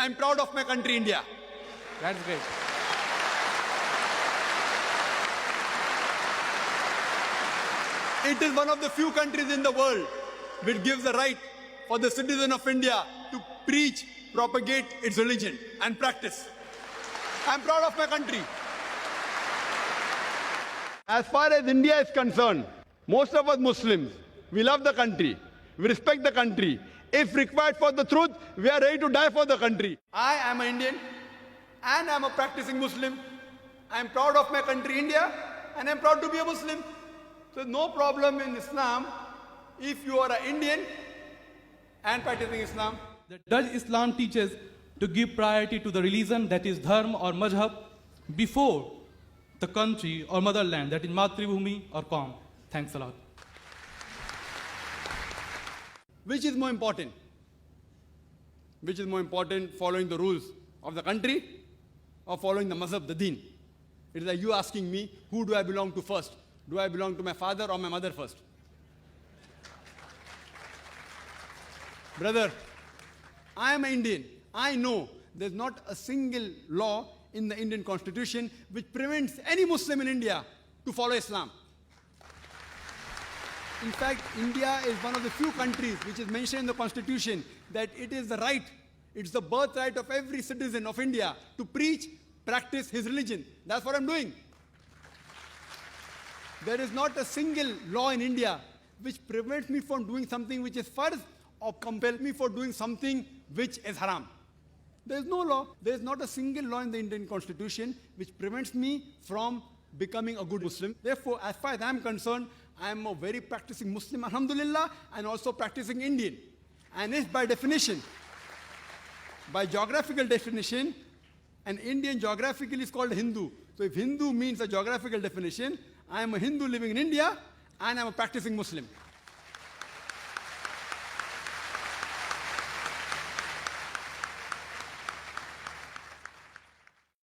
I'm proud of my country, India. That's great. It is one of the few countries in the world which gives the right for the citizen of India to preach, propagate its religion and practice. I'm proud of my country. As far as India is concerned, most of us Muslims, we love the country, we respect the country. If required for the truth, we are ready to die for the country. I am an Indian and I'm a practicing Muslim. I'm proud of my country, India, and I'm proud to be a Muslim. So no problem in Islam if you are an Indian and practicing Islam. The Dutch Islam teaches to give priority to the religion, that is dharma or mazhab, before the country or motherland, that is Matribhumi or Qaum. Thanks a lot. Which is more important? Which is more important, following the rules of the country or following the mazhab, the deen? It is like you asking me, who do I belong to first? Do I belong to my father or my mother first? Brother, I am an Indian. I know there's not a single law in the Indian constitution which prevents any Muslim in India to follow Islam. In fact, India is one of the few countries which is mentioned in the constitution that it is the right, it's the birthright of every citizen of India to preach, practice his religion. That's what I'm doing. There is not a single law in India which prevents me from doing something which is farz or compels me for doing something which is haram. There is no law. There is not a single law in the Indian constitution which prevents me from becoming a good Muslim. Therefore, as far as I am concerned, I am a very practicing Muslim, alhamdulillah, and also practicing Indian. And if by definition, by geographical definition, an Indian geographically is called Hindu. So if Hindu means a geographical definition, I am a Hindu living in India and I am a practicing Muslim.